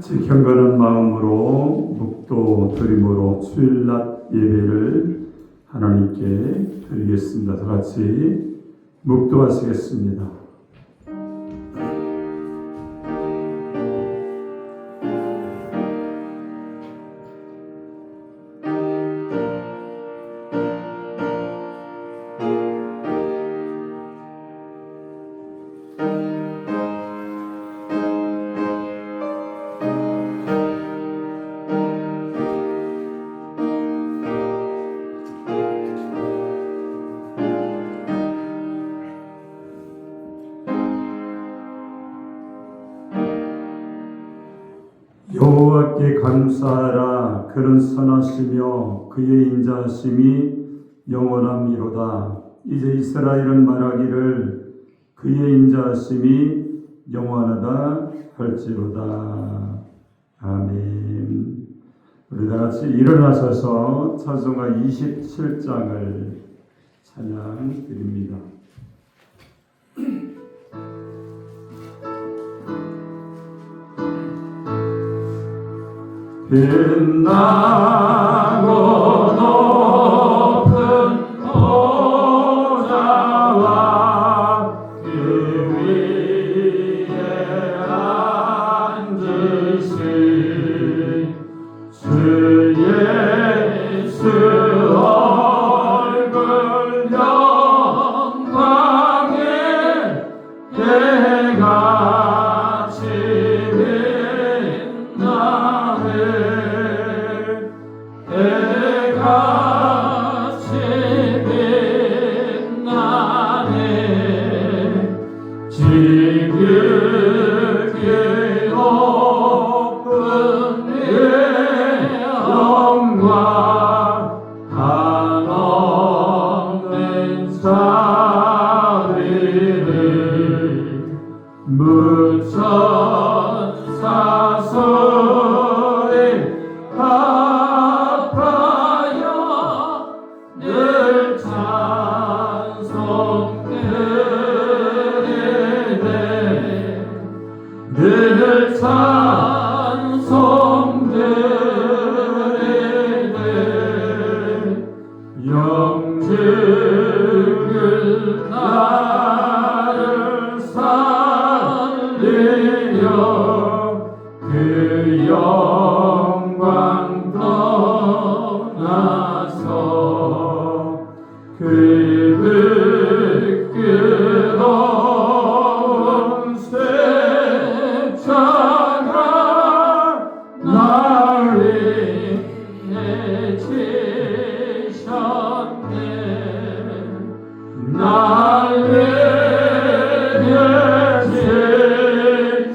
같이 경건한 마음으로 묵도 드림으로 주일낮 예배를 하나님께 드리겠습니다. 다 같이 묵도하시겠습니다. 여호와께 감사하라. 그는 선하시며 그의 인자하심이 영원함이로다. 이제 이스라엘은 말하기를 그의 인자하심이 영원하다 할지로다. 아멘. 우리 다 같이 일어나셔서 찬송가 27장을 찬양 드립니다. 빛나고 높은 보좌와 그 위에 앉으신 주 예수 얼굴 영광에 해같이 해같이 빛나네. 지극히 높은 영광 한없는 자비를 무천사 소리 합하여 늘 찬송 드리네. 늘 찬송 드리네. 영적을 나를 살리려 그 영광 떠나서 그 부끄러운 십자가 날 위해 지셨네. 날 위해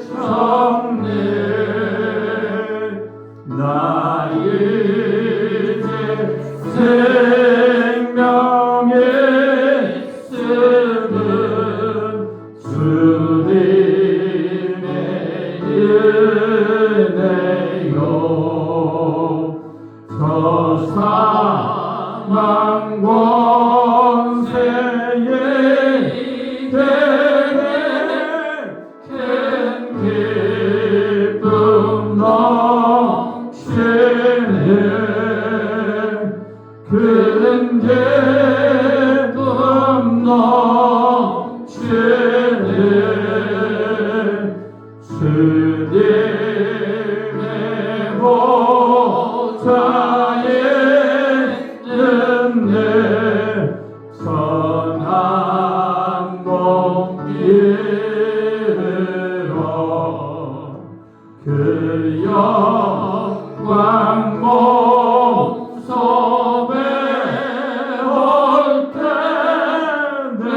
지셨네. 나 이제 생명에 쓰는 주님의 은혜요. 저 사망 권세에 이대에 큰 기쁨 넘치네. 큰 기쁨 넘치네. 주님의 보좌에 있는 선한 복 이르러 그 영광 몸소에 올 때 내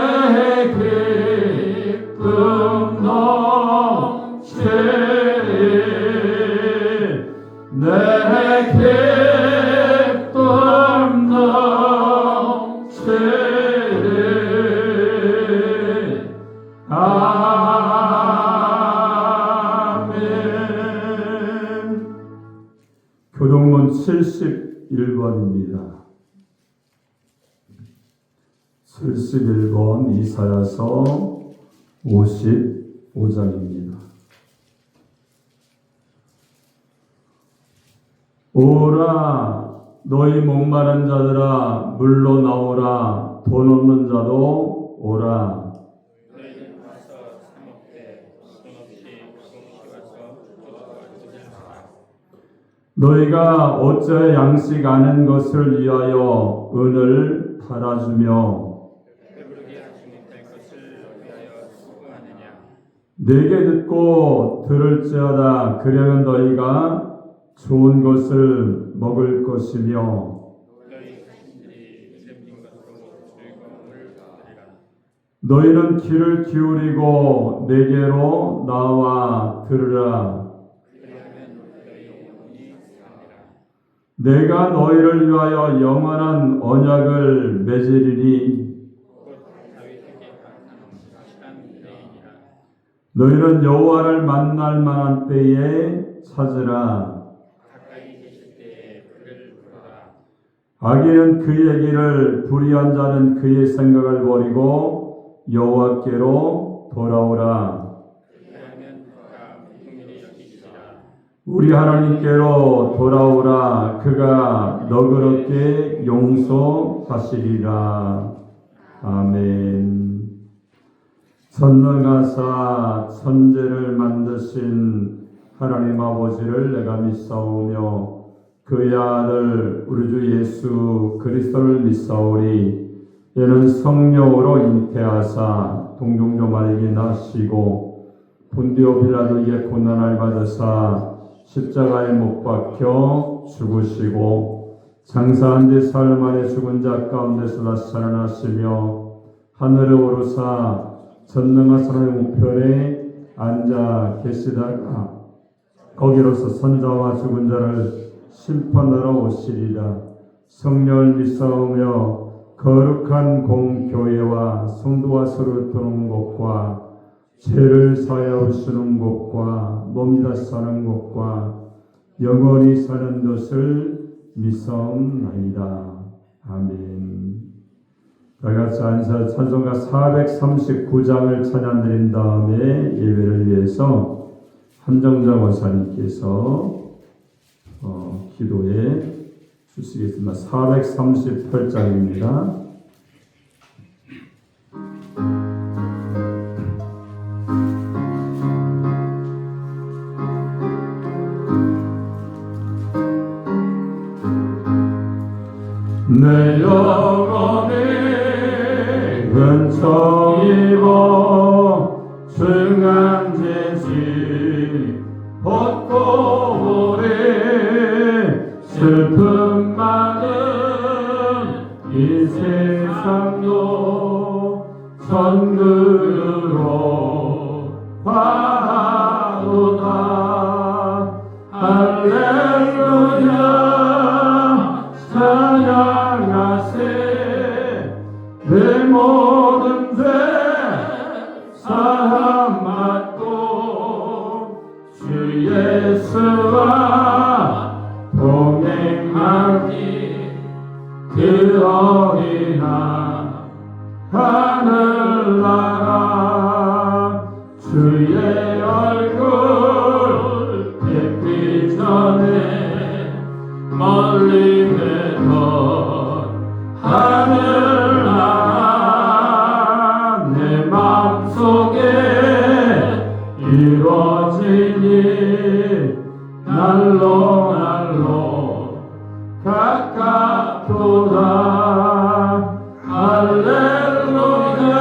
기쁨 넘치리. 내 기쁨 넘치리. 아멘. 교동문 71번입니다. 71번 이사야서 55장입니다. 오라 너희 목마른 자들아 물로 나오라 돈 없는 자도 오라. 너희는 와서 사 먹되 돈 없이 와서 얻어가지라. 너희가 어째 양식 아는 것을 위하여 은을 팔아주며 배부르게 하지 못할 것을 위하여 수고하느냐. 내게 듣고 들을지어다. 그러면 너희가 좋은 것을 먹을 것이며 너희 자신들이 기름진 것으로 즐거움을 얻으리라. 너희는 귀를 기울이고 내게로 나와 들으라. 그리하면 너희 영혼이 사니라. 내가 너희를 위하여 영원한 언약을 맺으리니 곧 다윗에게 확실한 레인이라. 너희는 여호와를 만날 만한 때에 찾으라. 가까이 계실 때에 그를 부르라. 악인은 그의 길을 불의한 자는 그의 생각을 버리고 여호와께로 돌아오라. 그리하면 그가 긍휼히 여기시리라. 우리 하나님께로 돌아오라. 그가 너그럽게 용서하시리라. 아멘. 전능하사 천지를 만드신 하나님 아버지를 내가 믿사오며 그의 아들 우리 주 예수 그리스도를 믿사오리. 이는 성령으로 잉태하사 동정녀 마리아에게 나시고 본디오 빌라도에게 고난을 받으사 십자가에 못 박혀 죽으시고 장사한 지 사흘 만에 죽은 자 가운데서 다시 살아나시며 하늘에 오르사 전능하신 하나님 우편에 앉아 계시다가 거기로서 선자와 죽은 자를 심판하러 오시리라. 성령을 믿사오며 거룩한 공교회와 성도와 서로 도는 것과 죄를 사하여 주시는 것과 몸이 다시 사는 것과 영원히 사는 것을 믿사옵나이다. 아멘. 다같이 앉아 찬송가 439장을 찬양드린 다음에 예배를 위해서 한정자 원사님께서 기도해 주시겠습니다. 438장입니다. 내 영혼이 은총 입어 중한 죄지 벗고 오래 슬픔 많은 이 세상도 천국으로 가도다. 할렐루야 찬양하세. 내 모든 죄 사함 받고 주 예수와 동행하니 그 어린아 하늘나라. 주의 얼굴 뵙기 전에 멀리 뵙던 하늘나라 내 마음속에 이루어지니 날로 날로 가깝도다. 할렐루야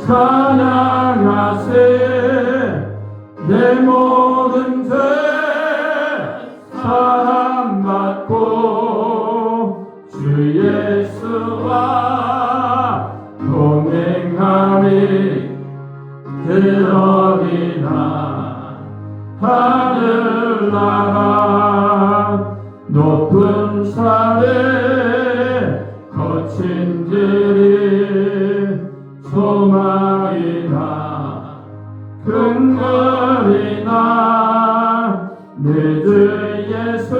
찬양하세. 내 모든 죄 사함받고 주 예수와 동행하니 그러리나. 하늘나라 높은 산에 거친 길이 소망이나 근거리나 내 주 예수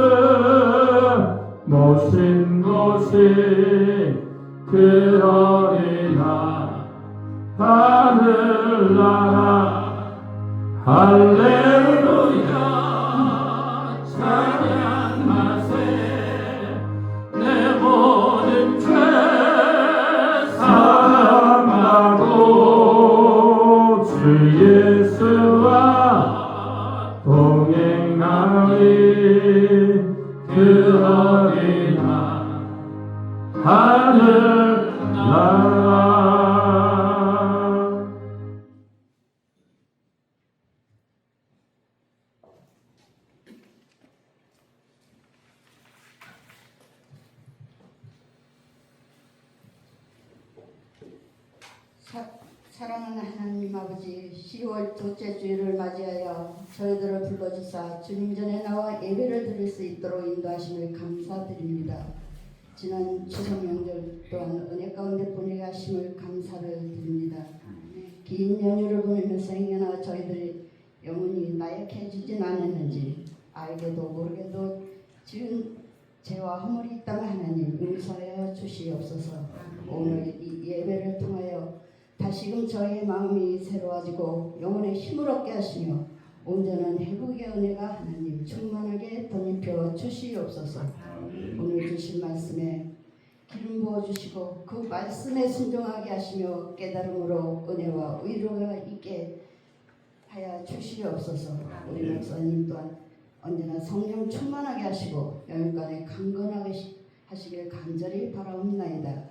모신 곳이 그러리나. 하늘나라 할렐루야 찬양 사랑하는 하나님 아버지, 10월 둘째 주일을 맞이하여 저희들을 불러주사 주님 전에 나와 예배를 드릴 수 있도록 인도하심을 감사드립니다. 지난 추석 명절 또한 은혜 가운데 보내게 하심을 감사를 드립니다. 긴 연휴를 보내면서 행여나 저희들이 영혼이 나약해지진 않았는지 알게도 모르게도 지은 죄와 허물이 있다면 하나님 용서하여 주시옵소서. 오늘 이 예배를 통하여 다시금 저희의 마음이 새로워지고 영혼의 힘을 얻게 하시며 온전한 회복의 은혜가 하나님 충만하게 덧입혀 주시옵소서. 오늘 주신 말씀에 기름 부어주시고 그 말씀에 순종하게 하시며 깨달음으로 은혜와 의로가 있게 하여 주시옵소서. 우리 목사님 또한 언제나 성령 충만하게 하시고 영육간에 강건하게 하시길 간절히 바라옵나이다.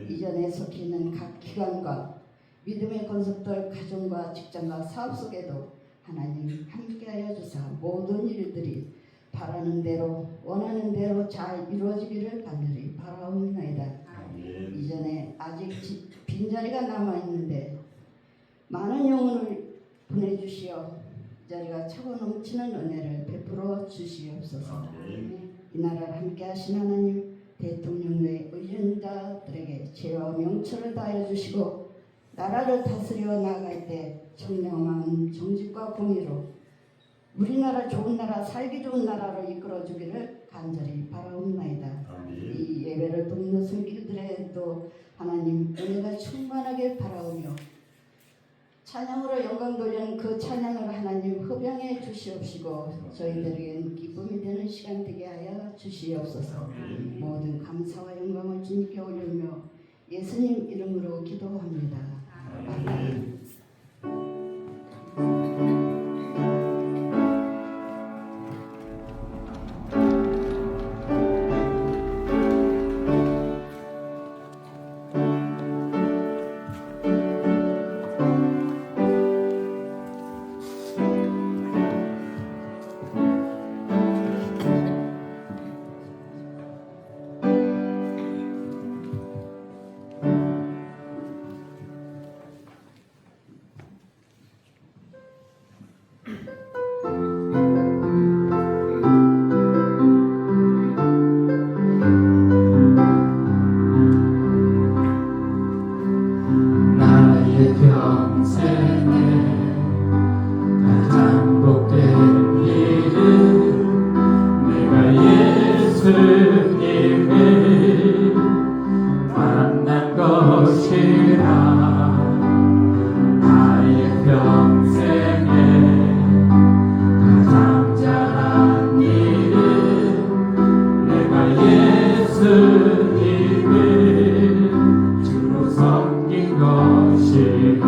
이전에 속해 있는 각 기관과 믿음의 건속들 가정과 직장과 사업 속에도 하나님 함께하여 주사 모든 일들이 바라는 대로 원하는 대로 잘 이루어지기를 간절히 바라옵나이다. 이전에 아직 빈자리가 남아있는데 많은 영혼을 보내주시어 이 자리가 차고 넘치는 은혜를 베풀어 주시옵소서. 이 나라를 함께 하신 하나님 대통령 외 의견자들에게 죄와 명철을 다하여 주시고 나라를 다스려 나아갈 때 청렴한 정직과 공의로 우리나라 좋은 나라 살기 좋은 나라로 이끌어 주기를 간절히 바라옵나이다. 이 예배를 돕는 손길들에도 하나님 은혜가 충만하게 바라오며 찬양으로 영광 돌리는 그 찬양을 하나님 흡양해 주시옵시고 저희들에겐 기쁨이 되는 시간 되게 하여 주시옵소서. 모든 감사와 영광을 주님께 올리며 예수님 이름으로 기도합니다. 아멘. 예수님을 만난 것이라 나의 평생에 가장 잘한 일은 내가 예수님을 주로 섬긴 것이라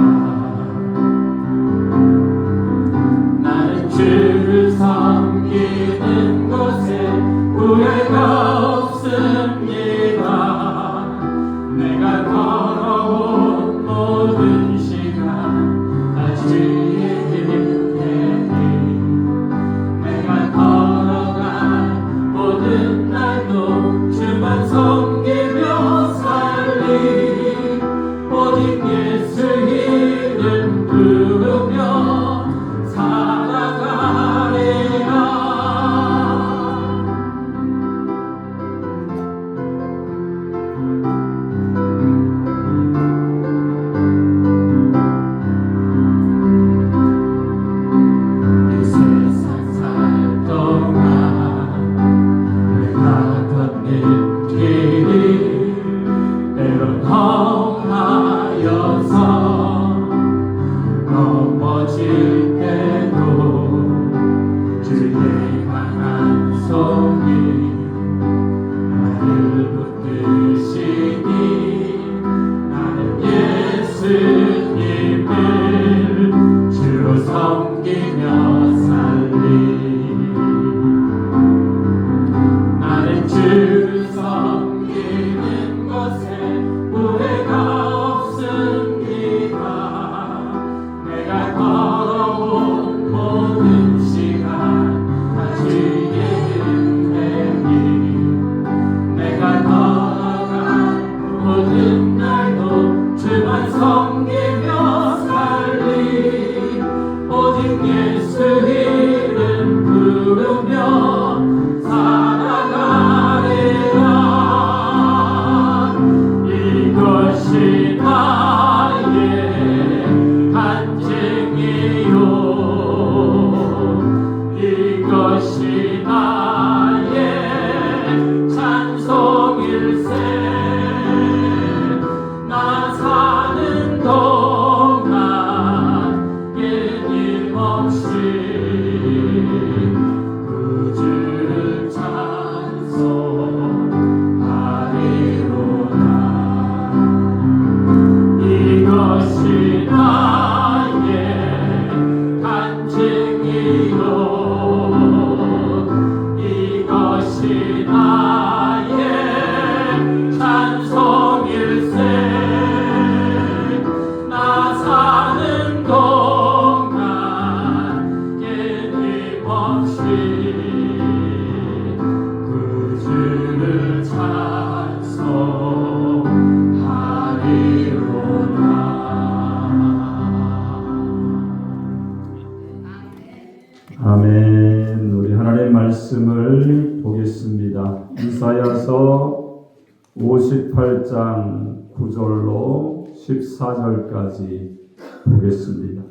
아멘. 우리 하나님의 말씀을 보겠습니다. 이사야서 58장 9절로 14절까지 보겠습니다.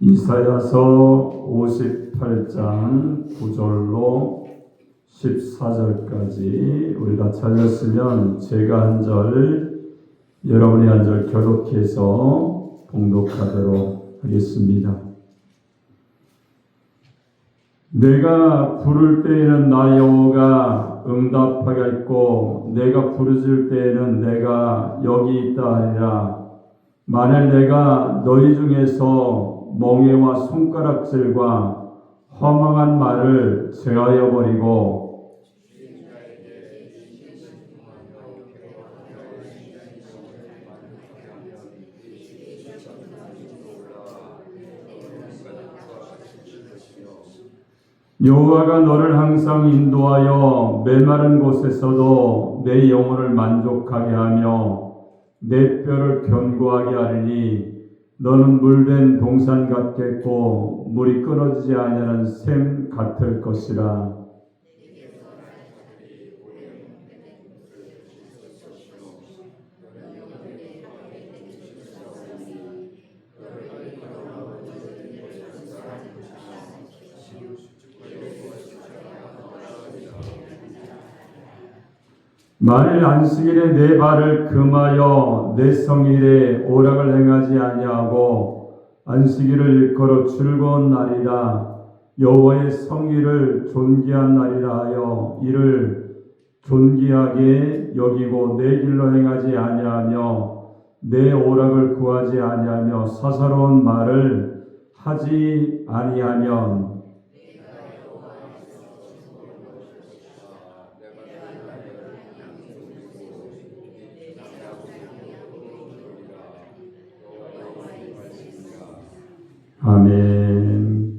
이사야서 58장 9절로 14절까지 우리 다 찾았으면 제가 한 절, 여러분이 한 절 교독해서 봉독하도록 하겠습니다. 내가 부를 때에는 나 여호와가 응답하겠고 내가 부르짖을 때에는 내가 여기 있다 하리라. 만일 내가 너희 중에서 멍에와 손가락질과 허망한 말을 제하여 버리고 여호와가 너를 항상 인도하여 메마른 곳에서도 내 영혼을 만족하게 하며 내 뼈를 견고하게 하리니 너는 물된 동산 같겠고 물이 끊어지지 아니하는 샘 같을 것이라. 만일 안식일에 내 발을 금하여 내 성일에 오락을 행하지 아니하고 안식일을 일컬어 즐거운 날이라 여호와의 성일을 존귀한 날이라 하여 이를 존귀하게 여기고 내 길로 행하지 아니하며 내 오락을 구하지 아니하며 사사로운 말을 하지 아니하면 아멘.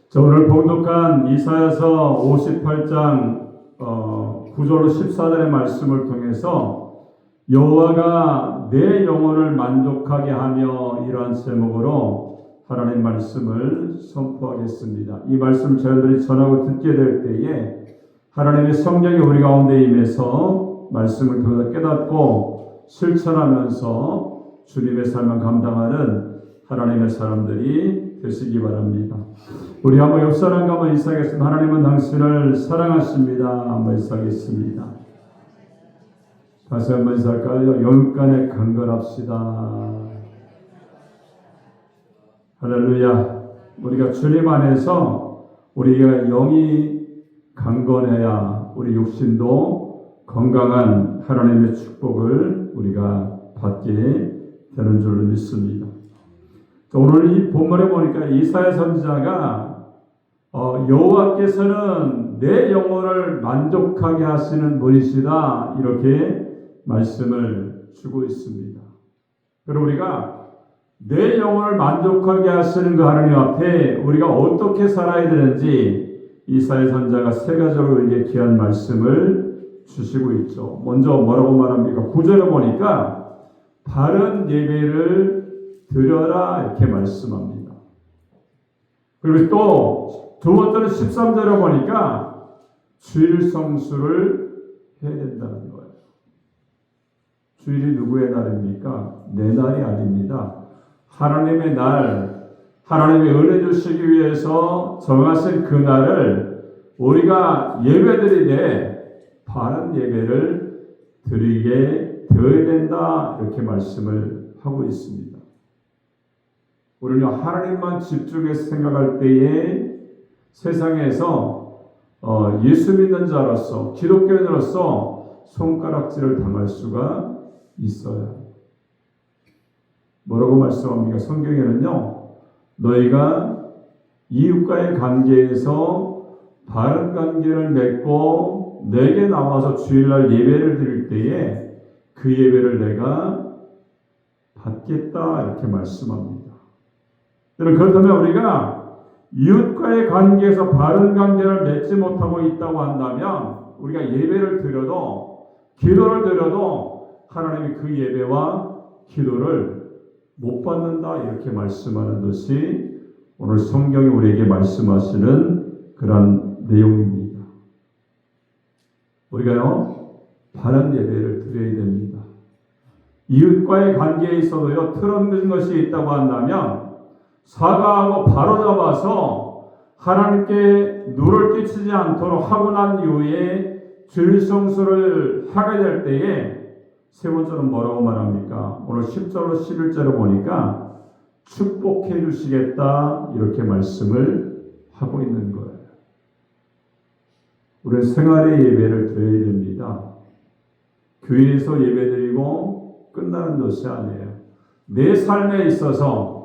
자, 오늘 봉독한 이사야서 58장 9절로 14절의 말씀을 통해서 여호와가 내 영혼을 만족하게 하며 이러한 제목으로 하나님의 말씀을 선포하겠습니다. 이 말씀을 저희들이 전하고 듣게 될 때에 하나님의 성령이 우리 가운데 임해서 말씀을 통해서 깨닫고 실천하면서 주님의 삶을 감당하는 하나님의 사람들이 되시기 바랍니다. 우리 한번 옆 사람과 한번 인사하겠습니다. 하나님은 당신을 사랑하십니다. 한번 인사하겠습니다. 다시 한번 인사할까요? 영육간에 강건합시다. 할렐루야. 우리가 주님 안에서 우리가 영이 강건해야 우리 육신도 건강한 하나님의 축복을 우리가 받게 되는 줄로 믿습니다. 오늘 이 본문에 보니까 이사야 선지자가 여호와께서는 내 영혼을 만족하게 하시는 분이시다 이렇게 말씀을 주고 있습니다. 그리고 우리가 내 영혼을 만족하게 하시는 그 하나님 앞에 우리가 어떻게 살아야 되는지 이사야 선지자가 세 가지로 우리에게 귀한 말씀을 주시고 있죠. 먼저 뭐라고 말합니까? 9절에 보니까 바른 예배를 드려라 이렇게 말씀합니다. 그리고 또 두 번째는 13절에 보니까 주일 성수를 해야 된다는 거예요. 주일이 누구의 날입니까? 내 날이 아닙니다. 하나님의 날, 하나님의 은혜 주시기 위해서 정하신 그 날을 우리가 예배드리되 바른 예배를 드리게 되어야 된다 이렇게 말씀을 하고 있습니다. 우리는 하나님만 집중해서 생각할 때에 세상에서 예수 믿는 자로서 기독교인으로서 손가락질을 당할 수가 있어요. 뭐라고 말씀합니까? 성경에는요. 너희가 이웃과의 관계에서 바른 관계를 맺고 내게 나와서 주일날 예배를 드릴 때에 그 예배를 내가 받겠다 이렇게 말씀합니다. 그렇다면 우리가 이웃과의 관계에서 바른 관계를 맺지 못하고 있다고 한다면 우리가 예배를 드려도 기도를 드려도 하나님이 그 예배와 기도를 못 받는다 이렇게 말씀하는 것이 오늘 성경이 우리에게 말씀하시는 그런 내용입니다. 우리가요 바른 예배를 드려야 됩니다. 이웃과의 관계에 있어도요 틀어진 것이 있다고 한다면 사과하고 바로잡아서 하나님께 누를 끼치지 않도록 하고 난 이후에 주일성수를 하게 될 때에 세 번째는 뭐라고 말합니까? 오늘 10절로 11절을 보니까 축복해 주시겠다 이렇게 말씀을 하고 있는 거예요. 우리는 생활의 예배를 드려야 됩니다. 교회에서 예배드리고 끝나는 것이 아니에요. 내 삶에 있어서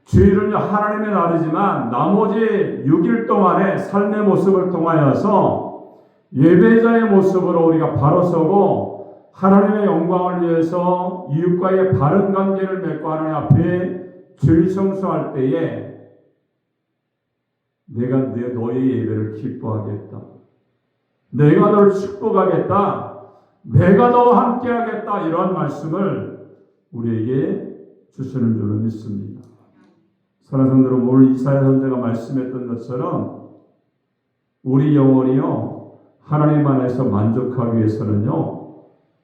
주일은 하나님의 날이지만 나머지 6일 동안의 삶의 모습을 통하여서 예배자의 모습으로 우리가 바로 서고 하나님의 영광을 위해서 이웃과의 바른 관계를 맺고 하나님 앞에 주일 성수할 때에 내가 너의 예배를 기뻐하겠다. 내가 너를 축복하겠다. 내가 너와 함께하겠다. 이런 말씀을 우리에게 주시는 줄로 믿습니다. 사랑하는 성도들, 오늘 이사야 선지자가 말씀했던 것처럼 우리 영혼이요 하나님 안에서 만족하기 위해서는요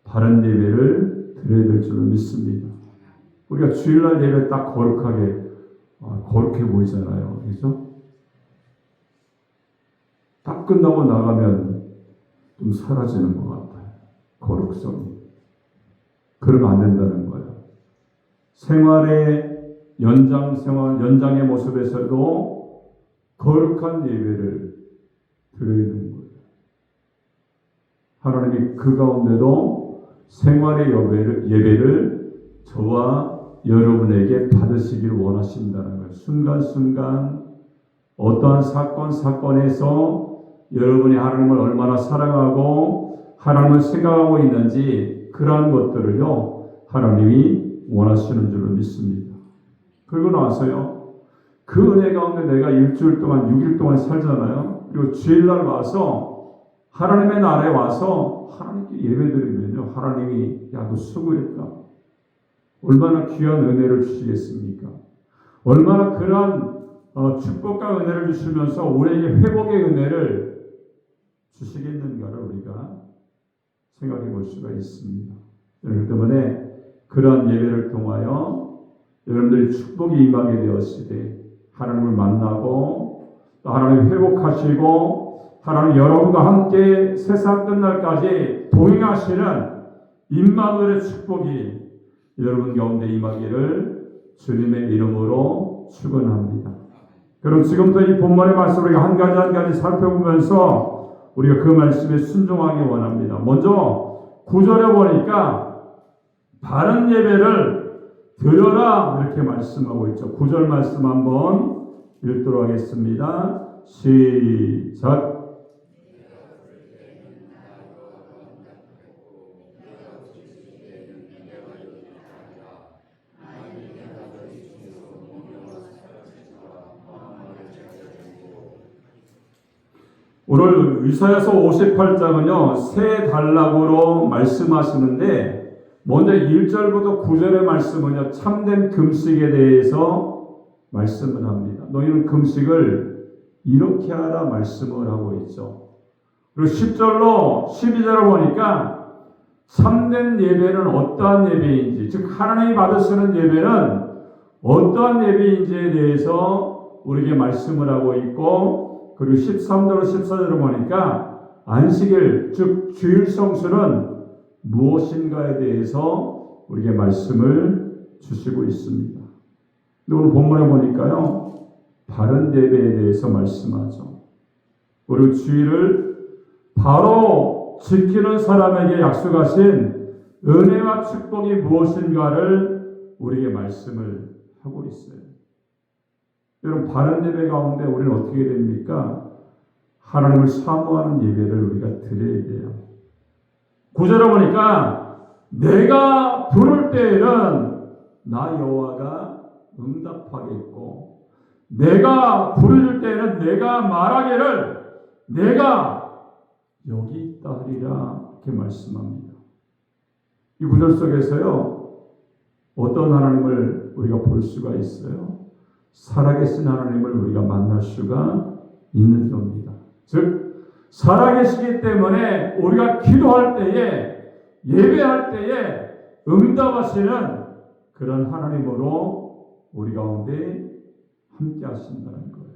바른 예배를 드려야 될 줄로 믿습니다. 우리가 주일날 예배 딱 거룩해 보이잖아요. 그렇죠? 딱 끝나고 나가면 좀 사라지는 것 같아요. 거룩성이. 그러면 안 된다는 거예요. 생활의 연장의 모습에서도 거룩한 예배를 드려야 되는 거예요. 하나님이 그 가운데도 생활의 예배를 저와 여러분에게 받으시기를 원하신다는 거예요. 순간순간 어떠한 사건에서 여러분이 하나님을 얼마나 사랑하고 하나님을 생각하고 있는지 그러한 것들을요 하나님이 원하시는 줄로 믿습니다. 그리고 나서요 그 은혜 가운데 내가 일주일 동안 6일 동안 살잖아요. 그리고 주일날 와서 하나님의 날에 와서 하나님께 예배드리면요 하나님이 야 너 수고했다. 얼마나 귀한 은혜를 주시겠습니까? 얼마나 그러한 축복과 은혜를 주시면서 우리에게 회복의 은혜를 주시겠는가를 우리가 생각해 볼 수가 있습니다. 그렇기 때문에 그러한 예배를 통하여 여러분들이 축복이 임하게 되었으되 하나님을 만나고 또 하나님 회복하시고 하나님 여러분과 함께 세상 끝날까지 동행하시는 임마누엘의 축복이 여러분 가운데 임하기를 주님의 이름으로 축원합니다. 그럼 지금부터 이 본문의 말씀을 우리가 한 가지 살펴보면서 우리가 그 말씀에 순종하기 원합니다. 먼저 9절에 보니까 바른 예배를 드려라 이렇게 말씀하고 있죠. 9절 말씀 한번 읽도록 하겠습니다. 시작. 오늘 이사야서 58장은요 세 단락으로 말씀하시는데 먼저 1절부터 9절의 말씀은요 참된 금식에 대해서 말씀을 합니다. 너희는 금식을 이렇게 하라 말씀을 하고 있죠. 그리고 10절로 12절을 보니까 참된 예배는 어떠한 예배인지, 즉 하나님이 받으시는 예배는 어떠한 예배인지에 대해서 우리에게 말씀을 하고 있고, 그리고 13절로 14절을 보니까 안식일, 즉 주일 성수는 무엇인가에 대해서 우리에게 말씀을 주시고 있습니다. 오늘 본문에 보니까요 바른 예배에 대해서 말씀하죠. 그리고 주일을 바로 지키는 사람에게 약속하신 은혜와 축복이 무엇인가를 우리에게 말씀을 하고 있어요. 여러분 바른 예배 가운데 우리는 어떻게 됩니까? 하나님을 사모하는 예배를 우리가 드려야 돼요. 9절에 보니까 내가 부를 때에는 나 여호와가 응답하겠고 내가 부를 때에는 내가 말하기를 내가 여기 있다 하리라 이렇게 말씀합니다. 이 구절 속에서요 어떤 하나님을 것을 우리가 볼 수가 있어요. 살아계신 하나님을 우리가 만날 수가 있는 겁니다. 즉 살아계시기 때문에 우리가 기도할 때에 예배할 때에 응답하시는 그런 하나님으로 우리 가운데 함께 하신다는 거예요.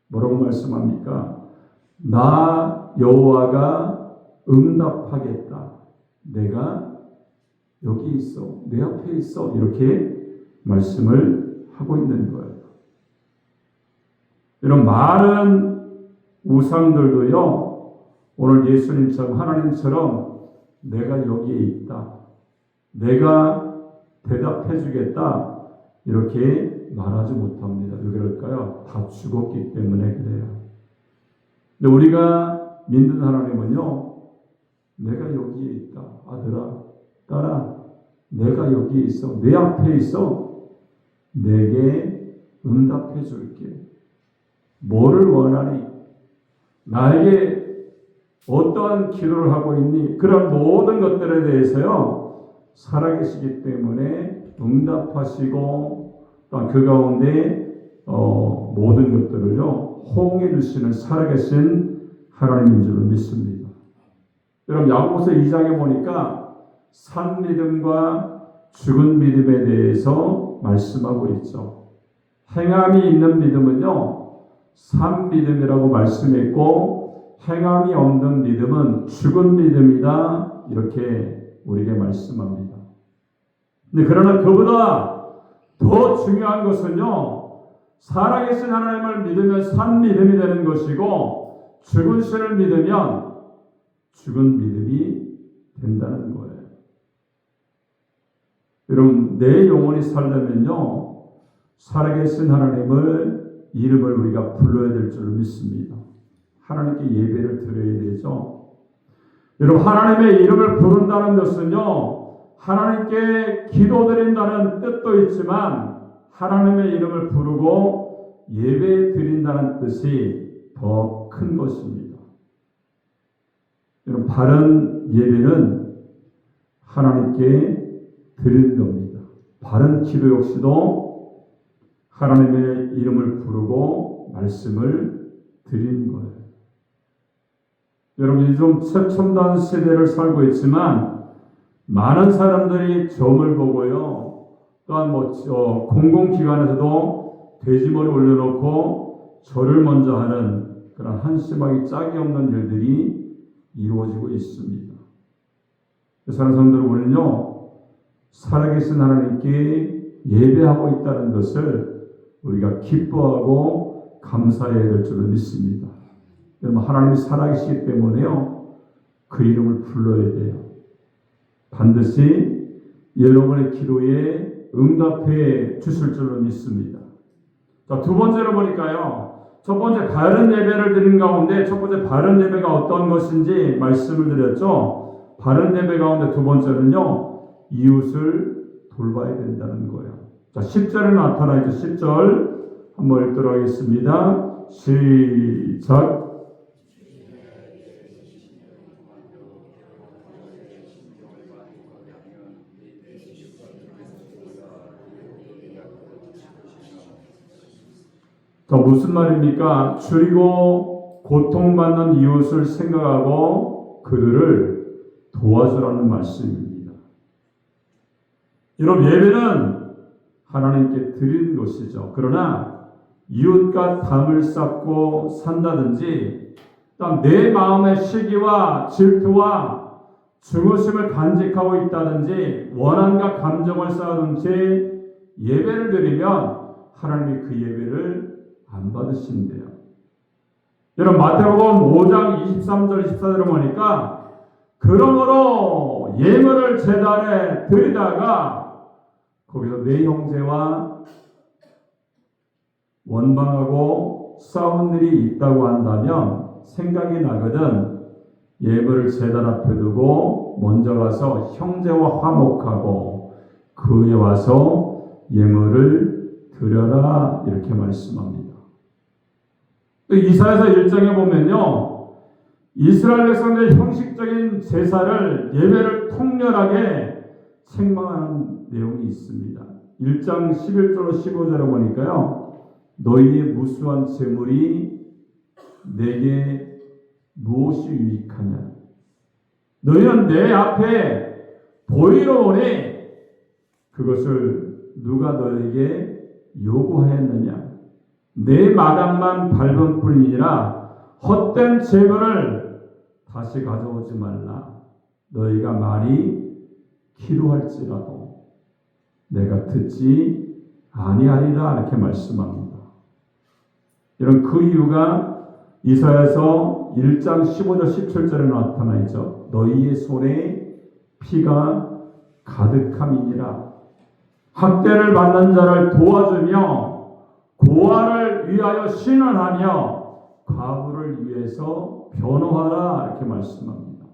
뭐라고 말씀합니까? 나 여호와가 응답하겠다. 내가 여기 있어. 내 앞에 있어. 이렇게 말씀을 하고 있는 거예요. 이런 많은 우상들도요, 오늘 예수님처럼 하나님처럼 내가 여기에 있다. 내가 대답해 주겠다. 이렇게 말하지 못합니다. 왜 그럴까요? 다 죽었기 때문에 그래요. 근데 우리가 믿는 하나님은요, 내가 여기에 있다. 아들아, 딸아, 내가 여기에 있어. 내 앞에 있어. 내게 응답해 줄게. 뭐를 원하니? 나에게 어떠한 기도를 하고 있니? 그런 모든 것들에 대해서요, 살아계시기 때문에 응답하시고, 또 그 가운데 모든 것들을요, 호응해 주시는 살아계신 하나님인 줄 믿습니다. 여러분, 야고보서 2장에 보니까 산 믿음과 죽은 믿음에 대해서 말씀하고 있죠. 행함이 있는 믿음은요, 산 믿음이라고 말씀했고, 행함이 없는 믿음은 죽은 믿음이다. 이렇게 우리에게 말씀합니다. 근데 그러나 그보다 더 중요한 것은요, 살아계신 하나님을 믿으면 산 믿음이 되는 것이고, 죽은 신을 믿으면 죽은 믿음이 된다는 거예요. 여러분, 내 영혼이 살려면요, 살아계신 하나님을 이름을 우리가 불러야 될 줄 믿습니다. 하나님께 예배를 드려야 되죠. 여러분, 하나님의 이름을 부른다는 것은요, 하나님께 기도드린다는 뜻도 있지만 하나님의 이름을 부르고 예배 드린다는 뜻이 더 큰 것입니다. 여러분, 바른 예배는 하나님께 드리는 겁니다. 바른 기도 역시도 하나님의 이름을 부르고 말씀을 드리는 거예요. 여러분, 요즘 최첨단 시대를 살고 있지만 많은 사람들이 점을 보고요, 또한 공공기관에서도 돼지머리 올려놓고 절을 먼저 하는 그런 한심하기 짝이 없는 일들이 이루어지고 있습니다. 사랑하는 성도들, 우리는요, 살아계신 하나님께 예배하고 있다는 것을 우리가 기뻐하고 감사해야 될 줄을 믿습니다. 여러분, 하나님이 살아계시기 때문에요, 그 이름을 불러야 돼요. 반드시 여러분의 기도에 응답해 주실 줄로 믿습니다. 자, 두 번째로 보니까요, 첫 번째 바른 예배를 드리는 가운데 첫 번째 바른 예배가 어떤 것인지 말씀을 드렸죠. 바른 예배 가운데 두 번째는요, 이웃을 돌봐야 된다는 거예요. 자, 10절에 나타나 있죠. 10절 한번 읽도록 하겠습니다. 시작. 자, 무슨 말입니까? 줄이고 고통받는 이웃을 생각하고 그들을 도와주라는 말씀입니다. 여러분, 예배는 하나님께 드리는 것이죠. 그러나 이웃과 담을 쌓고 산다든지, 내 마음의 시기와 질투와 증오심을 간직하고 있다든지, 원한과 감정을 쌓아둔 채 예배를 드리면 하나님이 그 예배를 안 받으신대요. 여러분, 마태복음 5장 23절 24절을 보니까 그러므로 예물을 제단에 드리다가 거기서 내 형제와 원망하고 싸운 일이 있다고 한다면 생각이 나거든 예물을 제단 앞에 두고 먼저 가서 형제와 화목하고 그에 와서 예물을 드려라, 이렇게 말씀합니다. 이사야서 1장에 보면요, 이스라엘 백성들의 형식적인 제사를, 예배를 통렬하게 책망하는 내용이 있습니다. 1장 11절로 15절에 보니까요. 너희의 무수한 재물이 내게 무엇이 유익하냐. 너희는 내 앞에 보이러 오니 그것을 누가 너에게 요구하였느냐. 내 마당만 밟은 뿐이니라. 헛된 재물을 다시 가져오지 말라. 너희가 많이 기도할지라도 내가 듣지 아니하리라. 이렇게 말씀합니다. 이런 그 이유가 이사야서 1장 15절 17절에 나타나 있죠. 너희의 손에 피가 가득함이니라. 학대를 받는 자를 도와주며 고아를 위하여 신원하며 과부를 위해서 변호하라. 이렇게 말씀합니다.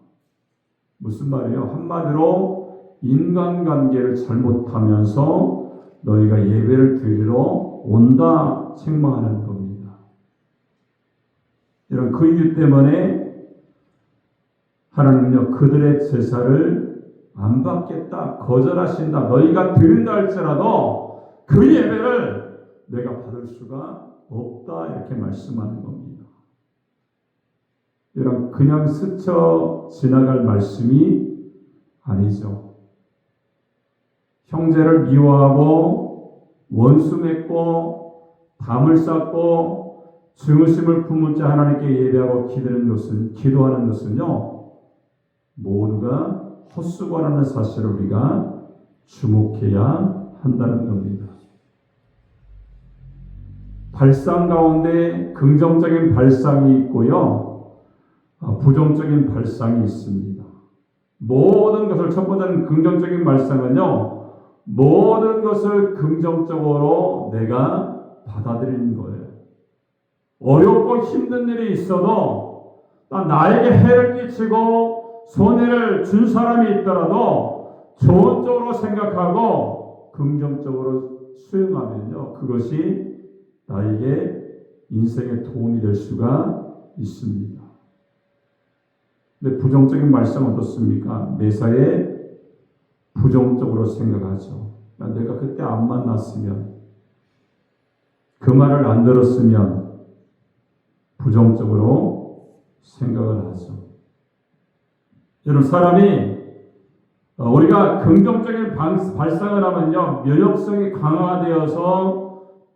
무슨 말이에요? 한마디로 인간관계를 잘못하면서 너희가 예배를 드리러 온다 책망하는 겁니다. 이런 그 이유 때문에 하나님은요 그들의 제사를 안 받겠다, 거절하신다. 너희가 드린다 할지라도 그 예배를 내가 받을 수가 없다. 이렇게 말씀하는 겁니다. 이런 그냥 스쳐 지나갈 말씀이 아니죠. 형제를 미워하고 원수 맺고 담을 쌓고 증오심을 품은 자 하나님께 예배하고 기도하는 것은요 모두가 헛수고라는 사실을 우리가 주목해야 한다는 겁니다. 발상 가운데 긍정적인 발상이 있고요 부정적인 발상이 있습니다. 모든 것을 첫 번째는 긍정적인 발상은요 모든 것을 긍정적으로 내가 받아들이는 거예요. 어렵고 힘든 일이 있어도 나에게 해를 끼치고 손해를 준 사람이 있더라도 좋은 쪽으로 생각하고 긍정적으로 수용하면요 그것이 나에게 인생에 도움이 될 수가 있습니다. 근데 부정적인 말씀은 어떻습니까? 매사에 부정적으로 생각하죠. 내가 그때 안 만났으면, 그 말을 안 들었으면 부정적으로 생각을 하죠. 여러분, 사람이 우리가 긍정적인 발상을 하면요 면역성이 강화되어서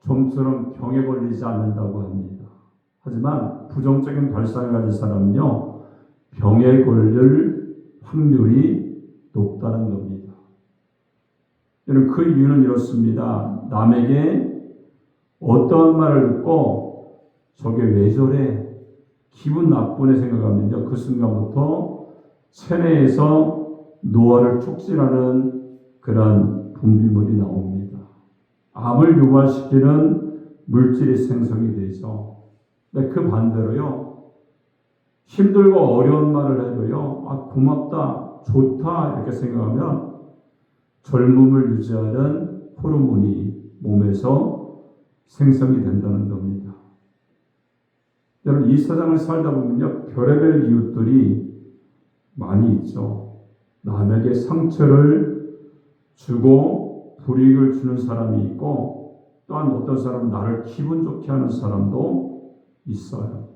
좀처럼 병에 걸리지 않는다고 합니다. 하지만 부정적인 발상을 가진 사람은요 병에 걸릴 확률이 높다는 겁니다. 여러분, 그 이유는 이렇습니다. 남에게 어떠한 말을 듣고 저게 왜 저래? 기분 나쁘네 생각하면요 그 순간부터 체내에서 노화를 촉진하는 그런 분비물이 나옵니다. 암을 유발시키는 물질이 생성이 되죠. 근데 그 반대로요 힘들고 어려운 말을 해도요 고맙다, 좋다 이렇게 생각하면 젊음을 유지하는 호르몬이 몸에서 생성이 된다는 겁니다. 여러분, 이 세상을 살다 보면요 별의별 이웃들이 많이 있죠. 남에게 상처를 주고 불이익을 주는 사람이 있고 또한 어떤 사람은 나를 기분 좋게 하는 사람도 있어요.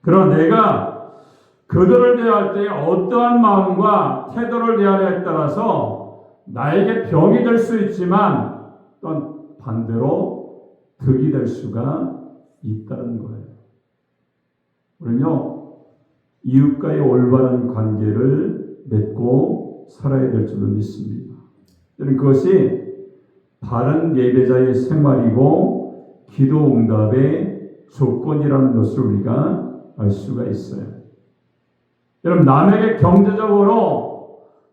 그러나 내가 그들을 대할 때 어떠한 마음과 태도를 대하냐에 따라서 나에게 병이 될 수 있지만 또한 반대로 득이 될 수가 있다는 거예요. 우리는요 이웃과의 올바른 관계를 맺고 살아야 될 줄로 믿습니다. 그것이 바른 예배자의 생활이고 기도 응답의 조건이라는 것을 우리가 알 수가 있어요. 여러분, 남에게 경제적으로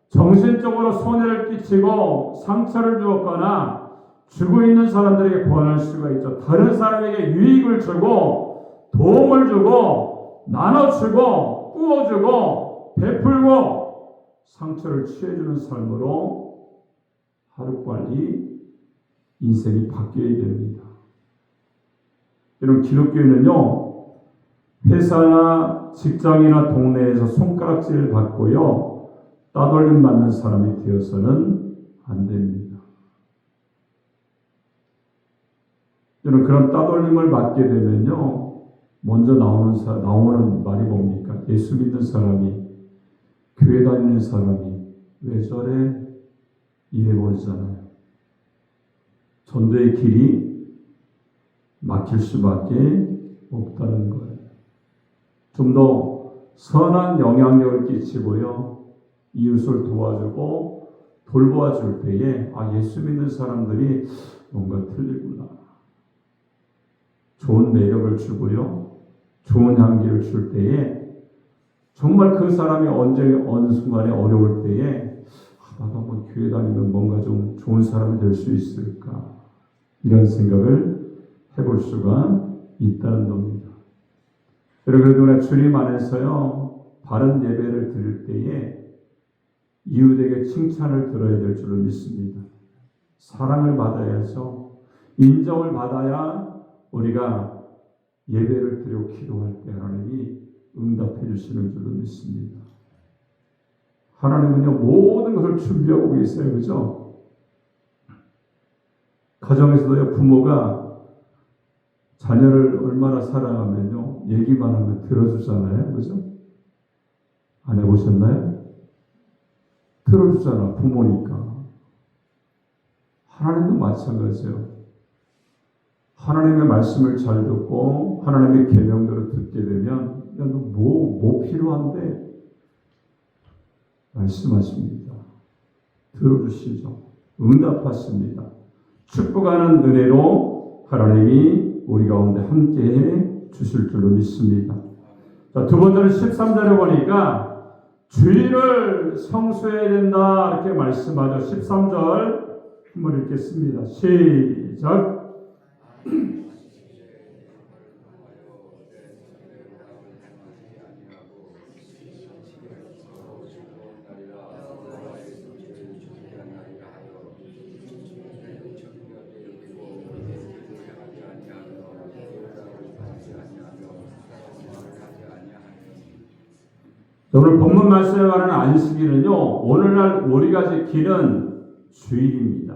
정신적으로 손해를 끼치고 상처를 주었거나 주고 있는 사람들에게 권할 수가 있죠. 다른 사람에게 유익을 주고 도움을 주고 나눠주고 꾸어주고 베풀고 상처를 취해주는 삶으로 하루빨리 인생이 바뀌어야 됩니다. 여러분, 기독교인은요 회사나 직장이나 동네에서 손가락질을 받고요 따돌림 받는 사람이 되어서는 안 됩니다. 저는 그런 따돌림을 받게 되면요, 먼저 나오는 말이 뭡니까? 예수 믿는 사람이, 교회 다니는 사람이 왜 저래? 이래버리잖아요. 전도의 길이 막힐 수밖에 없다는 거예요. 좀 더 선한 영향력을 끼치고요, 이웃을 도와주고 돌보아 줄 때에 예수 믿는 사람들이 뭔가 틀리구나. 좋은 매력을 주고요, 좋은 향기를 줄 때에 정말 그 사람이 어느 순간에 어려울 때에 나도 한번 교회 다니면 뭔가 좀 좋은 사람이 될 수 있을까, 이런 생각을 해볼 수가 있다는 겁니다. 그러나 주님 안에서요, 바른 예배를 드릴 때에 이웃에게 칭찬을 들어야 될 줄로 믿습니다. 사랑을 받아야죠. 인정을 받아야 우리가 예배를 드리고 기도할 때 하나님이 응답해 주시는 줄로 믿습니다. 하나님은요, 모든 것을 준비하고 계세요. 그죠? 가정에서도요, 부모가 자녀를 얼마나 사랑하면요, 얘기만 하면 들어주잖아요. 그죠? 안 해보셨나요? 들어주잖아, 부모니까. 하나님도 마찬가지예요. 하나님의 말씀을 잘 듣고 하나님의 계명대로 듣게 되면 너 뭐 필요한데? 말씀하십니다. 들어주시죠. 응답하십니다. 축복하는 은혜로 하나님이 우리 가운데 함께해 주실 줄로 믿습니다. 자, 두 번째는 13절에 보니까 주일을 성수해야 된다 이렇게 말씀하죠. 13절 한번 읽겠습니다. 시작. 오늘 본문 말씀에 관한 안식일은요, 오늘날 우리가 지키는 주일입니다.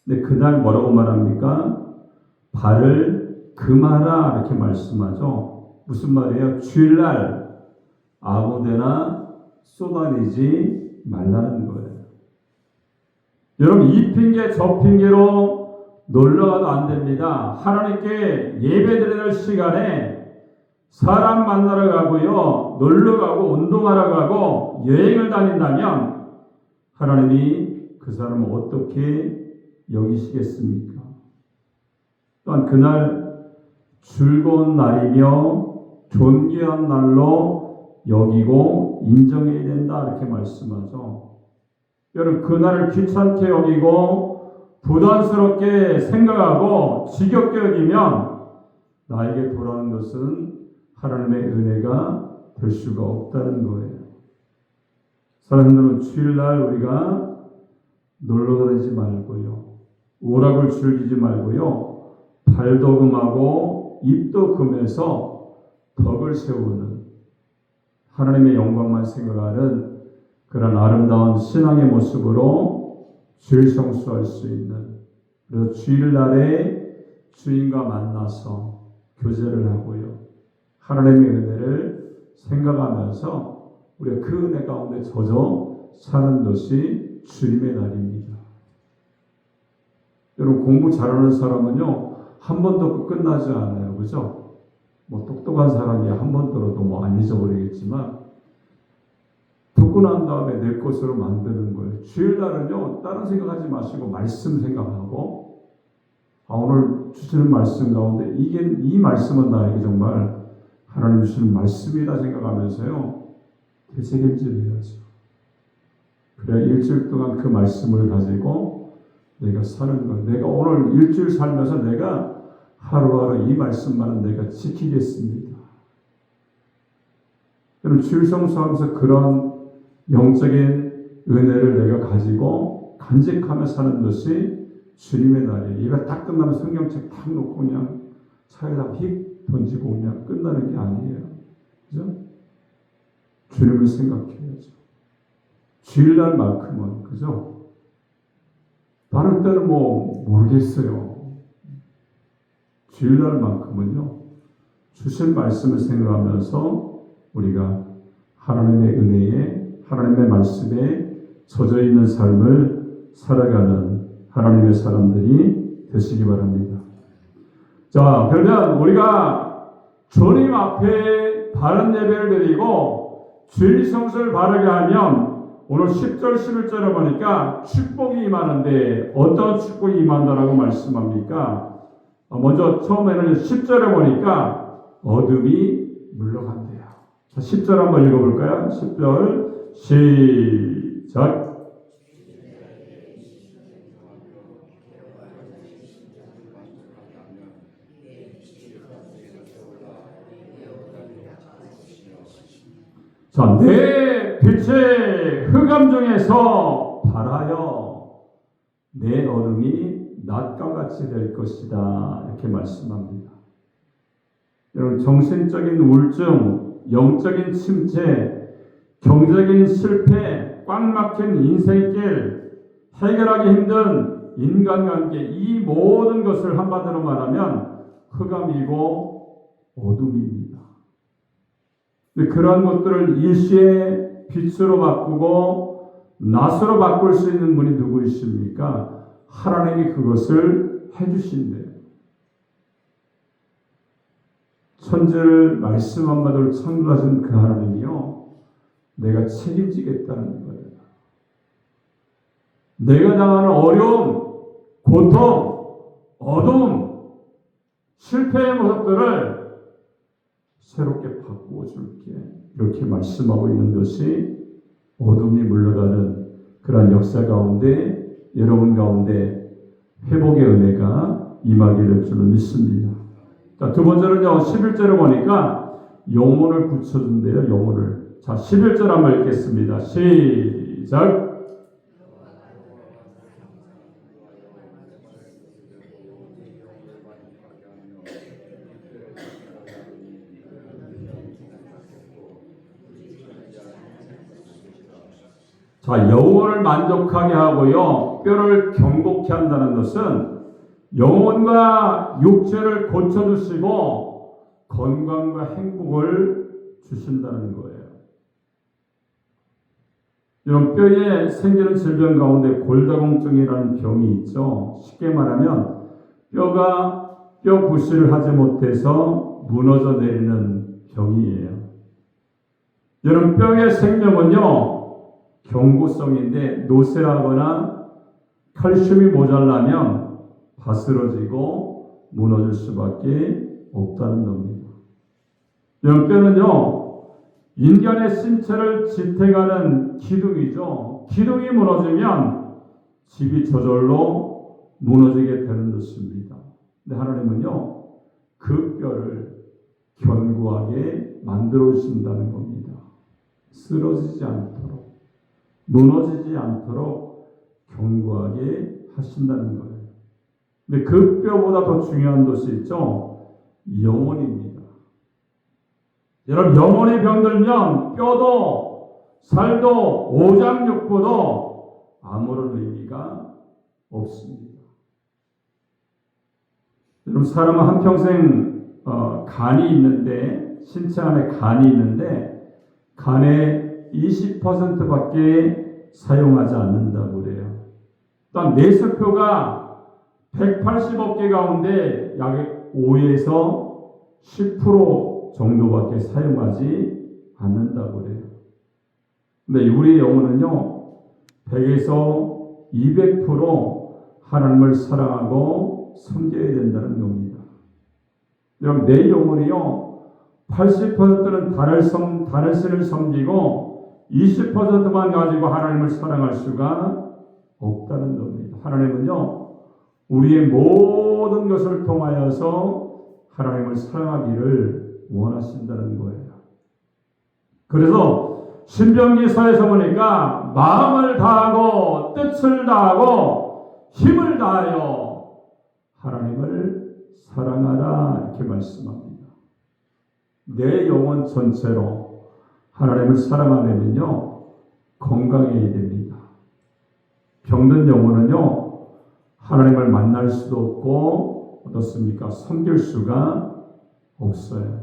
근데 그날 뭐라고 말합니까? 발을 금하라 이렇게 말씀하죠. 무슨 말이에요? 주일날 아무데나 쏘다니지 말라는 거예요. 여러분, 이 핑계 저 핑계로 놀러가도 안 됩니다. 하나님께 예배드려야 할 시간에 사람 만나러 가고요, 놀러 가고 운동하러 가고 여행을 다닌다면 하나님이 그 사람을 어떻게 여기시겠습니까? 또한 그날 즐거운 날이며 존귀한 날로 여기고 인정해야 된다 이렇게 말씀하죠. 여러분, 그날을 귀찮게 여기고 부담스럽게 생각하고 지겹게 여기면 나에게 돌아오는 것은 하나님의 은혜가 될 수가 없다는 거예요. 사랑하는 주일날 우리가 놀러 다니지 말고요, 오락을 즐기지 말고요, 발도 금하고 입도 금해서 덕을 세우는, 하나님의 영광만 생각하는 그런 아름다운 신앙의 모습으로 주일 성수할 수 있는, 그래서 주일날에 주인과 만나서 교제를 하고요, 하나님의 은혜를 생각하면서 우리가 그 은혜 가운데 젖어 사는 것이 주님의 날입니다. 여러분, 공부 잘하는 사람은요, 한 번 듣고 끝나지 않아요. 그죠? 똑똑한 사람이 한 번 들어도 안 잊어버리겠지만 듣고 난 다음에 내 것으로 만드는 거예요. 주일날은요, 다른 생각하지 마시고 말씀 생각하고, 오늘 주시는 말씀 가운데 이 말씀은 나에게 정말 하나님 주시는 말씀이다 생각하면서요, 되새김질해야죠. 그래야 일주일 동안 그 말씀을 가지고 내가 사는 것, 내가 오늘 일주일 살면서 내가 하루하루 이 말씀만은 내가 지키겠습니다. 여러분, 주일 성수하면서 그런 영적인 은혜를 내가 가지고 간직하며 사는 것이 주님의 날이에요. 예배 딱 끝나면 성경책 딱 놓고 그냥 차에다 휙 던지고 그냥 끝나는 게 아니에요. 그죠? 주님을 생각해야죠. 주일날만큼은, 그죠? 다른 때는 모르겠어요. 주일날만큼은요, 주신 말씀을 생각하면서 우리가 하나님의 은혜에, 하나님의 말씀에 젖어 있는 삶을 살아가는 하나님의 사람들이 되시기 바랍니다. 자, 그러면 우리가 주님 앞에 바른 예배를 드리고 주일 성수를 바르게 하면 오늘 10절, 11절을 보니까 축복이 임하는데 어떤 축복이 임한다라고 말씀합니까? 먼저 처음에는 10절에 보니까 어둠이 물러간대요. 자, 10절 한번 읽어볼까요? 10절 시작. 자, 내 빛의 흑암 중에서 발하여 내 어둠이 낮과 같이 될 것이다. 이렇게 말씀합니다. 여러분, 정신적인 우울증, 영적인 침체, 경제적인 실패, 꽉 막힌 인생길, 해결하기 힘든 인간관계, 이 모든 것을 한마디로 말하면 흑암이고 어둠입니다. 그러한 것들을 일시에 빛으로 바꾸고 낫으로 바꿀 수 있는 분이 누구이십니까? 하나님이 그것을 해주신대요. 천지를 말씀 한마디로 창조하신 그 하나님이요, 내가 책임지겠다는 거예요. 내가 당하는 어려움, 고통, 어두움, 실패의 모습들을 새롭게 바꾸어 줄게. 이렇게 말씀하고 있는 것이 어둠이 물러가는 그러한 역사 가운데 여러분 가운데 회복의 은혜가 임하게 될 줄을 믿습니다. 자, 두 번째는요, 11절을 보니까 영혼을 굳혀준대요. 영혼을. 자, 11절 한번 읽겠습니다. 시작. 자, 영혼을 만족하게 하고요, 뼈를 경고케 한다는 것은 영혼과 육체를 고쳐주시고 건강과 행복을 주신다는 거예요. 이런 뼈에 생기는 질병 가운데 골다공증이라는 병이 있죠. 쉽게 말하면 뼈가 뼈 구실을 하지 못해서 무너져 내리는 병이에요. 여러분, 뼈의 생명은요, 경고성인데 노쇠하거나 칼슘이 모자라면 바스러지고 무너질 수밖에 없다는 겁니다. 뼈는요, 인간의 신체를 지탱하는 기둥이죠. 기둥이 무너지면 집이 저절로 무너지게 되는 것입니다. 근데 하나님은요, 그 뼈를 견고하게 만들어 주신다는 겁니다. 쓰러지지 않도록, 무너지지 않도록 견고하게 하신다는 거예요. 근데 그 뼈보다 더 중요한 것이 있죠. 영혼입니다. 여러분, 영혼이 병들면 뼈도 살도 오장육부도 아무런 의미가 없습니다. 여러분, 사람은 한평생 간이 있는데, 신체 안에 간이 있는데 간의 20%밖에 사용하지 않는다고 그래요. 또 뇌세포가 180억 개 가운데 약 5에서 10% 정도밖에 사용하지 않는다고 그래요. 근데 우리의 영혼은요, 100에서 200% 하나님을 사랑하고 섬겨야 된다는 겁니다. 여러분, 내 영혼이요, 80%는 다른 신을 섬기고 20%만 가지고 하나님을 사랑할 수가 없다는 겁니다. 하나님은요, 우리의 모든 것을 통하여서 하나님을 사랑하기를 원하신다는 거예요. 그래서 신명기서에서 보니까 마음을 다하고 뜻을 다하고 힘을 다하여 하나님을 사랑하라, 이렇게 말씀합니다. 내 영혼 전체로 하나님을 사랑하려면요, 건강해야 됩니다. 병든 영혼은요, 하나님을 만날 수도 없고 어떻습니까? 섬길 수가 없어요.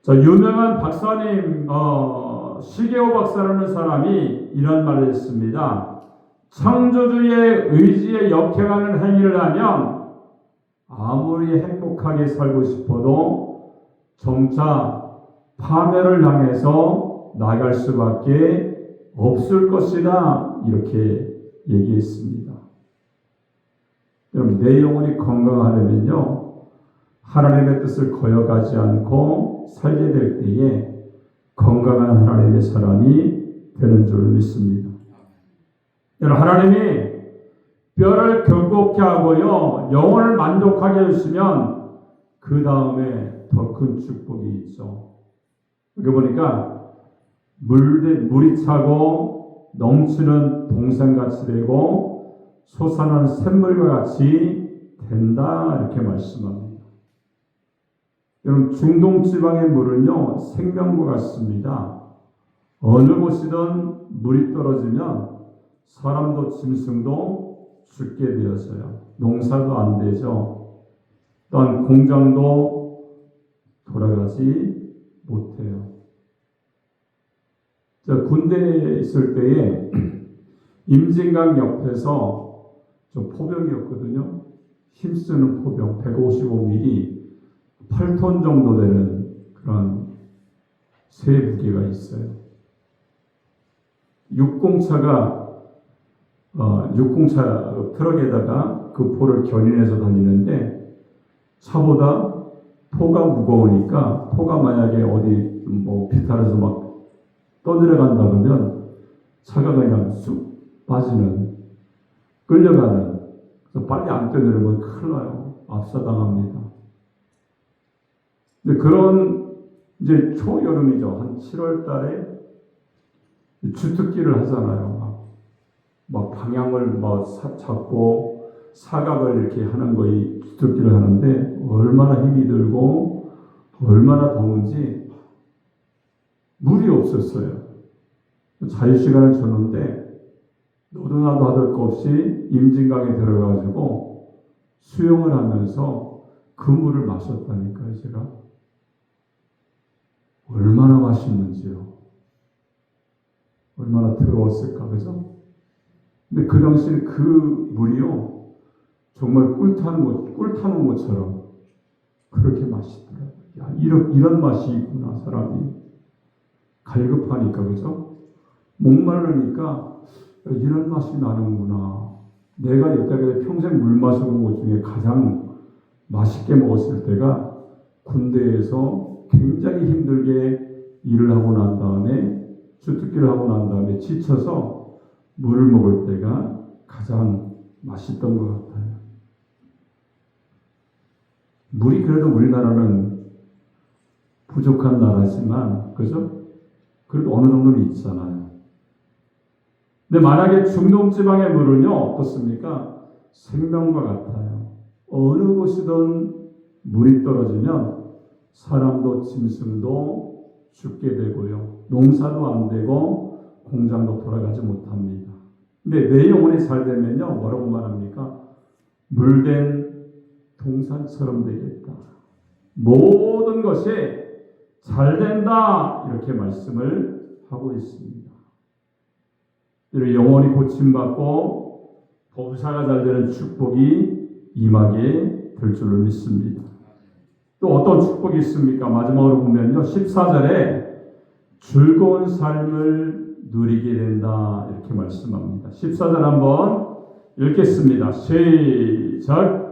자, 유명한 박사님, 시게오 박사라는 사람이 이런 말을 했습니다. 창조주의 의지에 역행하는 행위를 하면 아무리 행복하게 살고 싶어도 점차 파멸을 향해서 나갈 수밖에 없을 것이다. 이렇게 얘기했습니다. 여러분, 내 영혼이 건강하려면요, 하나님의 뜻을 거역하지 않고 살게 될 때에 건강한 하나님의 사람이 되는 줄 믿습니다. 여러분, 하나님이 뼈를 견고케 하고요, 영혼을 만족하게 해주시면 그 다음에 더 큰 축복이 있죠. 여기 보니까 물이 차고 넘치는 동산같이 되고 솟아나는 샘물과 같이 된다, 이렇게 말씀합니다. 여러분, 중동 지방의 물은요, 생명과 같습니다. 어느 곳이든 물이 떨어지면 사람도 짐승도 죽게 되어서요. 농사도 안 되죠. 또한 공장도 돌아가지 못해요. 저 군대에 있을 때에 임진강 옆에서 저 포병이었거든요. 힘쓰는 포병 155mm 8톤 정도 되는 그런 새 무기가 있어요. 육공차 트럭에다가 그 포를 견인해서 다니는데 차보다 포가 무거우니까 포가 만약에 어디 비탈에서 막 떠내려간다 그러면 차가 그냥 쑥 빠지는, 끌려가는, 그래서 빨리 안 떠내려면 큰일 나요. 압사당합니다. 근데 그런 이제 초여름이죠. 한 7월 달에 주특기를 하잖아요. 막 방향을 잡고 사각을 이렇게 하는 거에 주특기를 하는데 얼마나 힘이 들고 얼마나 더운지 물이 없었어요. 자유시간을 줬는데 너도 나도 하들 것 없이 임진강에 들어가가지고 수영을 하면서 그 물을 마셨다니까요, 제가. 얼마나 맛있는지요. 얼마나 더러웠을까, 그죠? 근데 그 당시에 그 물이요, 정말 꿀 타는 것처럼 그렇게 맛있더라고요. 야, 이런 맛이 있구나, 사람이. 갈급하니까, 그죠? 목마르니까 이런 맛이 나는구나. 내가 여태까지 평생 물 마셔본 것 중에 가장 맛있게 먹었을 때가 군대에서 굉장히 힘들게 일을 하고 난 다음에, 주특기를 하고 난 다음에 지쳐서 물을 먹을 때가 가장 맛있던 것 같아요. 물이 그래도 우리나라는 부족한 나라지만, 그죠? 그래도 어느 정도는 있잖아요. 근데 만약에 중동 지방의 물은요, 어떻습니까? 생명과 같아요. 어느 곳이든 물이 떨어지면 사람도 짐승도 죽게 되고요. 농사도 안 되고 공장도 돌아가지 못합니다. 근데 내 영혼이 잘 되면요, 뭐라고 말합니까? 물된 동산처럼 되겠다. 모든 것이 잘 된다. 이렇게 말씀을 하고 있습니다. 영혼이 고침받고 범사가 잘 되는 축복이 임하게 될 줄로 믿습니다. 또 어떤 축복이 있습니까? 마지막으로 보면요, 14절에 즐거운 삶을 누리게 된다, 이렇게 말씀합니다. 14절 한번 읽겠습니다. 시작.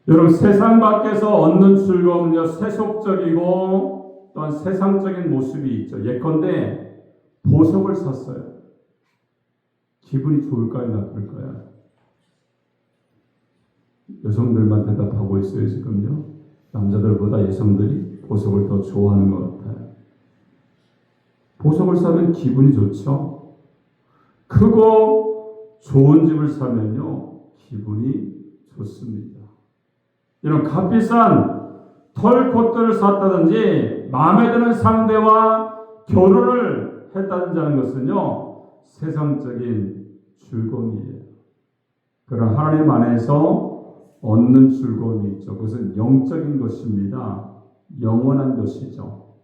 여러분, 세상 밖에서 얻는 즐거움은요, 세속적이고 또한 세상적인 모습이 있죠. 예컨대 보석을 샀어요. 기분이 좋을까요, 나쁠까요? 여성들만 대답하고 있어요, 지금요. 남자들보다 여성들이 보석을 더 좋아하는 것 같아요. 보석을 사면 기분이 좋죠. 크고 좋은 집을 사면요, 기분이 좋습니다. 이런 값비싼 털꽃들을 샀다든지 마음에 드는 상대와 결혼을 했다든지 것은요, 세상적인 즐거움이에요. 그러나 하나님 안에서 얻는 즐거움이 있죠. 그것은 영적인 것입니다. 영원한 것이죠.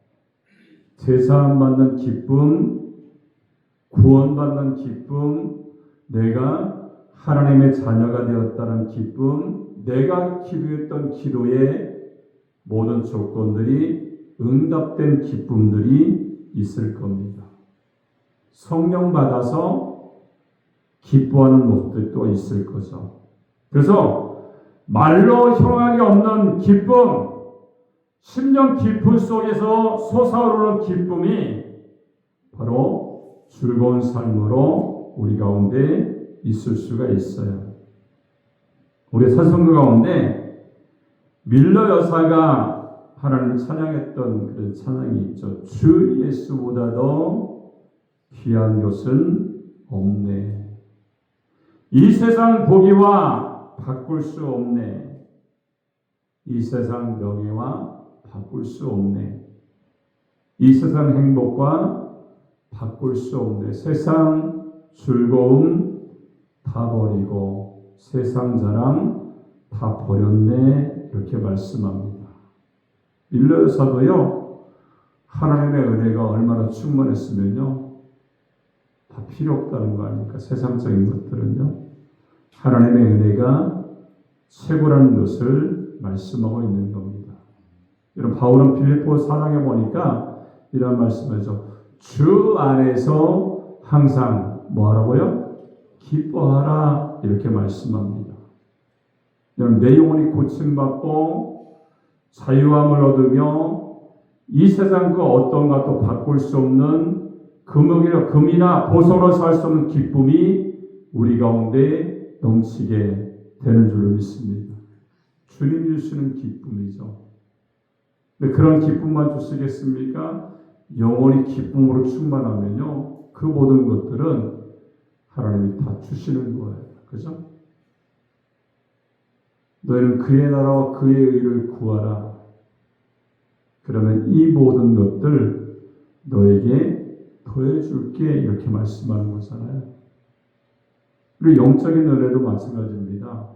제사함받는 기쁨, 구원받는 기쁨, 내가 하나님의 자녀가 되었다는 기쁨, 내가 기도했던 기도의 모든 조건들이 응답된 기쁨들이 있을 겁니다. 성령 받아서 기뻐하는 모습들도 있을 거죠. 그래서 말로 형용하기 없는 기쁨, 심령 깊은 속에서 솟아오르는 기쁨이 바로 즐거운 삶으로 우리 가운데 있을 수가 있어요. 우리 찬송가 가운데 밀러 여사가 하나님을 찬양했던 그런 찬양이 있죠. 주 예수보다 더 귀한 것은 없네. 이 세상 보기와 바꿀 수 없네. 이 세상 명예와 바꿀 수 없네. 이 세상 행복과 바꿀 수 없네. 세상 즐거움 다 버리고 세상 자랑 다 버렸네. 이렇게 말씀합니다. 밀러 여사도요, 하나님의 은혜가 얼마나 충만했으면요, 다 필요 없다는 거 아닙니까? 세상적인 것들은요, 하나님의 은혜가 최고라는 것을 말씀하고 있는 겁니다. 여러분, 바울은 빌립보 4장에 보니까 이런 말씀이죠. 주 안에서 항상 뭐 하라고요? 기뻐하라. 이렇게 말씀합니다. 여러분, 내 영혼이 고침받고 자유함을 얻으며 이 세상 그 어떤 것도 바꿀 수 없는 금이나 보석으로 살 수 없는 기쁨이 우리 가운데 넘치게 되는 줄로 믿습니다. 주님 주시는 기쁨이죠. 근데 그런 기쁨만 주시겠습니까? 영원히 기쁨으로 충만하면요, 그 모든 것들은 하나님이 다 주시는 거예요. 그죠? 너희는 그의 나라와 그의 의를 구하라. 그러면 이 모든 것들 너에게 더해줄게. 이렇게 말씀하는 거잖아요. 그리고 영적인 은혜도 마찬가지입니다.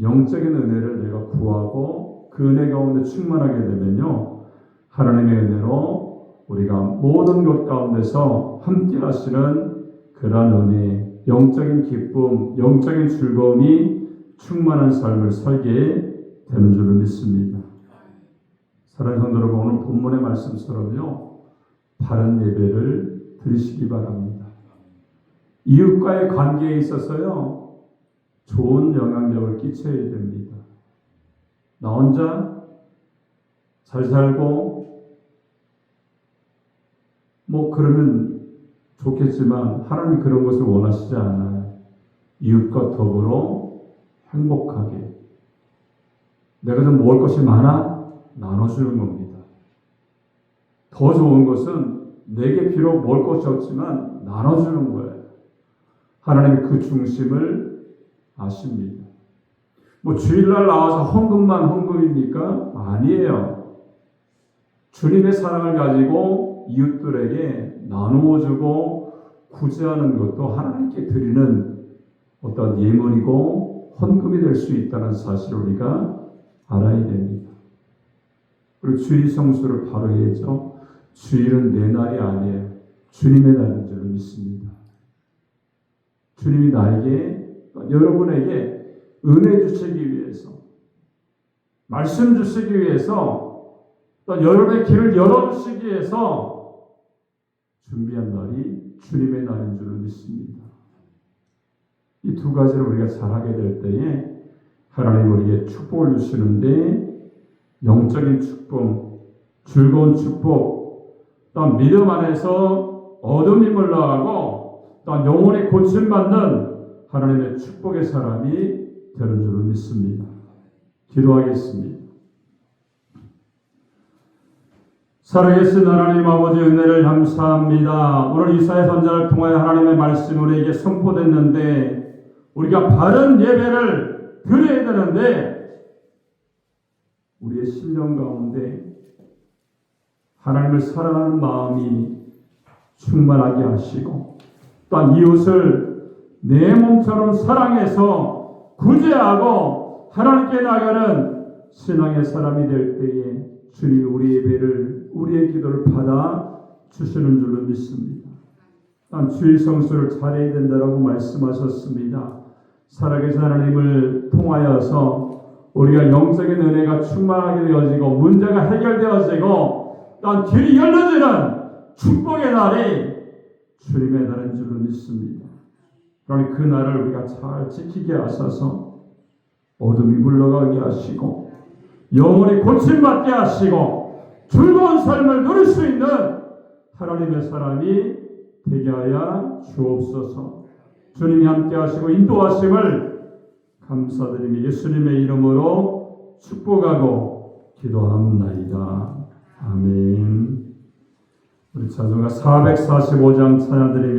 영적인 은혜를 내가 구하고 그 은혜 가운데 충만하게 되면요, 하나님의 은혜로 우리가 모든 것 가운데서 함께 하시는 그러한 은혜, 영적인 기쁨, 영적인 즐거움이 충만한 삶을 살게 되는 줄로 믿습니다. 사랑하는 성도 여러분, 오늘 본문의 말씀처럼요, 바른 예배를 드리시기 바랍니다. 이웃과의 관계에 있어서요, 좋은 영향력을 끼쳐야 됩니다. 나 혼자 잘 살고 뭐 그러면 좋겠지만 하나님 그런 것을 원하시지 않아요. 이웃과 더불어 행복하게, 내가 좀 먹을 것이 많아? 나눠주는 겁니다. 더 좋은 것은 내게 비록 먹을 것이 없지만 나눠주는 거예요. 하나님이 그 중심을 아십니다. 뭐 주일날 나와서 헌금만 헌금입니까? 아니에요. 주님의 사랑을 가지고 이웃들에게 나누어주고 구제하는 것도 하나님께 드리는 어떤 예물이고 헌금이 될 수 있다는 사실을 우리가 알아야 됩니다. 그리고 주일 성수를 바로 해야죠. 주일은 내 날이 아니에요. 주님의 날인 줄 믿습니다. 주님이 나에게, 여러분에게 은혜 주시기 위해서, 말씀 주시기 위해서, 또 여러분의 길을 열어주시기 위해서 준비한 날이 주님의 날인 줄 믿습니다. 이 두 가지를 우리가 잘하게 될 때에 하나님 우리에게 축복을 주시는데, 영적인 축복, 즐거운 축복, 또 믿음 안에서 어둠이 물러가고 또 영혼이 고침받는 하나님의 축복의 사람이 되는 줄을 믿습니다. 기도하겠습니다. 살아계신 하나님 아버지, 은혜를 감사합니다. 오늘 이사야 선지자를 통하여 하나님의 말씀이 우리에게 선포됐는데, 우리가 바른 예배를 드려야 되는데 우리의 심령 가운데 하나님을 사랑하는 마음이 충만하게 하시고 또한 이웃을 내 몸처럼 사랑해서 구제하고 하나님께 나가는 신앙의 사람이 될 때에 주님이 우리 예배를 우리의 기도를 받아 주시는 줄로 믿습니다. 또한 주일 성수를 잘해야 된다라고 말씀하셨습니다. 살아계신 하나님을 통하여서 우리가 영적인 은혜가 충만하게 되어지고 문제가 해결되어지고 또한 길이 열려지는 축복의 날이 주님의 날인 줄로 믿습니다. 그러니 그 날을 우리가 잘 지키게 하셔서 어둠이 물러가게 하시고 영혼이 고침받게 하시고 즐거운 삶을 누릴 수 있는 하나님의 사람이 되게 하여 주옵소서. 주님이 함께 하시고 인도하심을 감사드리며 예수님의 이름으로 축복하고 기도합나이다. 아멘. 우리 찬송가 445장 찬양드리며